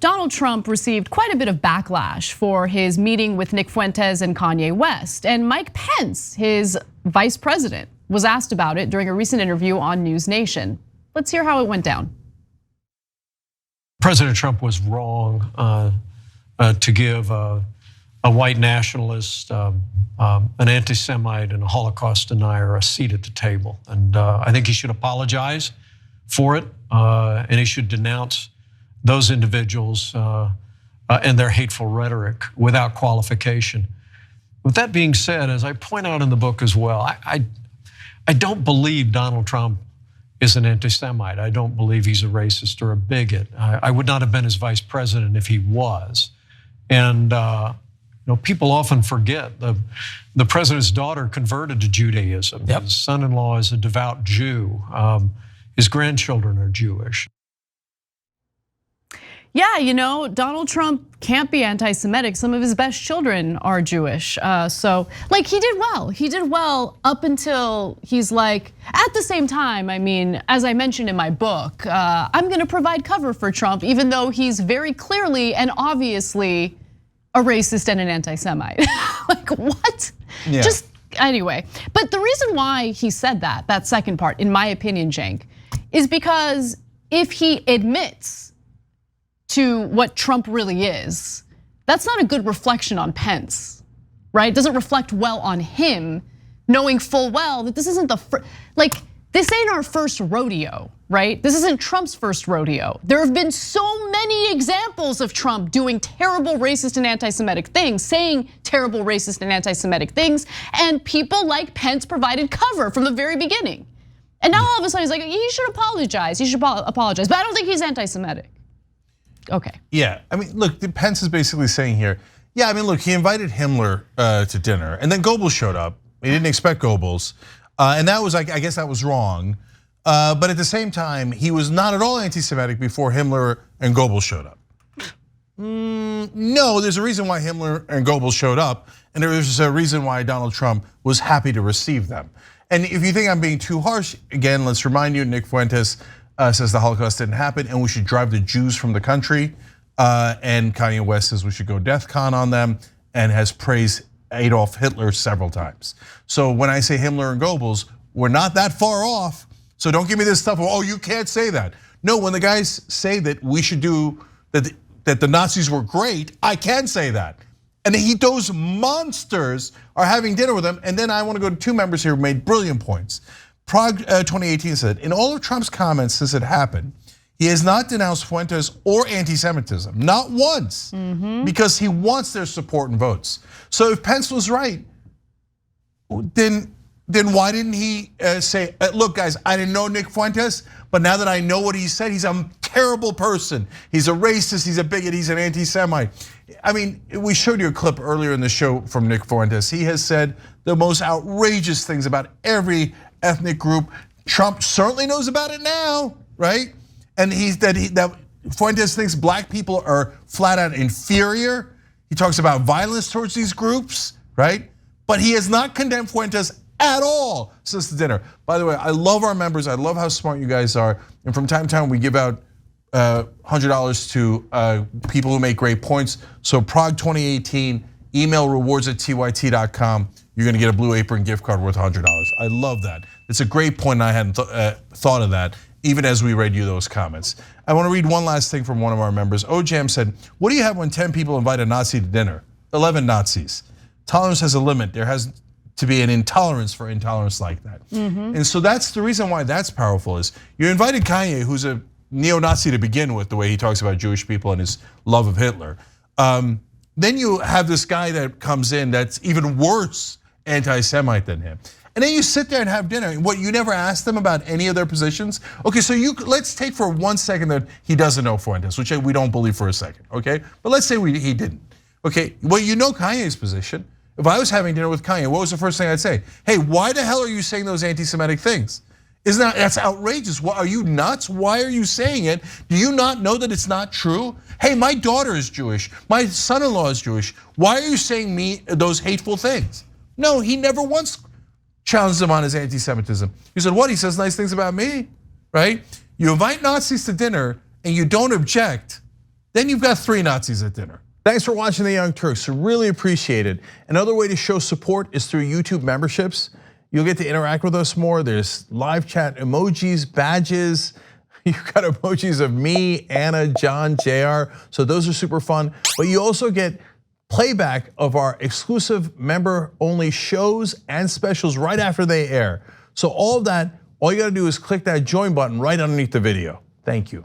Donald Trump received quite a bit of backlash for his meeting with Nick Fuentes and Kanye West. And Mike Pence, his vice president, was asked about it during a recent interview on NewsNation. Let's hear how it went down. President Trump was wrong to give a white nationalist, an anti-Semite, and a Holocaust denier a seat at the table. And I think he should apologize for it, and he should denounce those individuals and their hateful rhetoric without qualification. With that being said, as I point out in the book as well, I don't believe Donald Trump is an anti-Semite. I don't believe he's a racist or a bigot. I would not have been his vice president if he was. And people often forget the president's daughter converted to Judaism. Yep. His son-in-law is a devout Jew. His grandchildren are Jewish. Yeah, Donald Trump can't be anti-Semitic. Some of his best children are Jewish. So like he did well. He did well up until he's like, at the same time, I mean, as I mentioned in my book, I'm gonna provide cover for Trump, even though he's very clearly and obviously a racist and an anti-Semite. Like what? Yeah. Just anyway. But the reason why he said that second part, in my opinion, Cenk, is because if he admits to what Trump really is, that's not a good reflection on Pence, right? It doesn't reflect well on him, knowing full well that this isn't this ain't our first rodeo, right? This isn't Trump's first rodeo. There have been so many examples of Trump doing terrible racist and anti-Semitic things, saying terrible racist and anti-Semitic things, and people like Pence provided cover from the very beginning. And now all of a sudden he's like, he should apologize, but I don't think he's anti-Semitic. Okay. Yeah, I mean, look, Pence is basically saying here, yeah, I mean, look, he invited Himmler to dinner, and then Goebbels showed up. He didn't expect Goebbels, and that was, I guess that was wrong. But at the same time, he was not at all anti-Semitic before Himmler and Goebbels showed up. No, there's a reason why Himmler and Goebbels showed up, and there's a reason why Donald Trump was happy to receive them. And if you think I'm being too harsh, again, let's remind you, Nick Fuentes says the Holocaust didn't happen and we should drive the Jews from the country. And Kanye West says we should go DEFCON on them and has praised Adolf Hitler several times. So when I say Himmler and Goebbels, we're not that far off. So don't give me this stuff of, oh, you can't say that. No, when the guys say that we should do, that the Nazis were great, I can say that. And those monsters are having dinner with them. And then I want to go to two members here who made brilliant points. Prague 2018 said, in all of Trump's comments since it happened, he has not denounced Fuentes or anti-Semitism, not once, because he wants their support and votes. So if Pence was right, then why didn't he say, look guys, I didn't know Nick Fuentes, but now that I know what he said, he's a terrible person. He's a racist, he's a bigot, he's an anti-Semite. I mean, we showed you a clip earlier in the show from Nick Fuentes. He has said the most outrageous things about every ethnic group. Trump certainly knows about it now, right? And that Fuentes thinks black people are flat out inferior. He talks about violence towards these groups, right? But he has not condemned Fuentes at all since the dinner. By the way, I love our members. I love how smart you guys are. And from time to time, we give out $100 to people who make great points. So Prague 2018, email rewards@tyt.com. You're gonna get a Blue Apron gift card worth $100. I love that. It's a great point, and I hadn't thought of that, even as we read you those comments. I wanna read one last thing from one of our members. OJam said, what do you have when 10 people invite a Nazi to dinner? 11 Nazis. Tolerance has a limit. There has to be an intolerance for intolerance like that. And so that's the reason why that's powerful is you invited Kanye, who's a neo-Nazi to begin with, the way he talks about Jewish people and his love of Hitler. Then you have this guy that comes in that's even worse anti-Semite than him. And then you sit there and have dinner. What, you never asked them about any of their positions? Okay, so let's take for 1 second that he doesn't know Fuentes, which we don't believe for a second, okay? But let's say he didn't. Okay, well, you know Kanye's position. If I was having dinner with Kanye, what was the first thing I'd say? Hey, why the hell are you saying those anti-Semitic things? That's outrageous. Are you nuts? Why are you saying it? Do you not know that it's not true? Hey, my daughter is Jewish. My son-in-law is Jewish. Why are you saying those hateful things? No, he never once challenged him on his anti-Semitism. He said, what? He says nice things about me, right? You invite Nazis to dinner and you don't object then you've got 3 Nazis at dinner. Thanks for watching The Young Turks, really appreciate it. Another way to show support is through YouTube memberships. You'll get to interact with us more. There's live chat emojis, badges. You've got emojis of me, Anna, John, JR. So those are super fun. But you also get playback of our exclusive member-only shows and specials right after they air. So all of that, all you gotta do is click that join button right underneath the video. Thank you.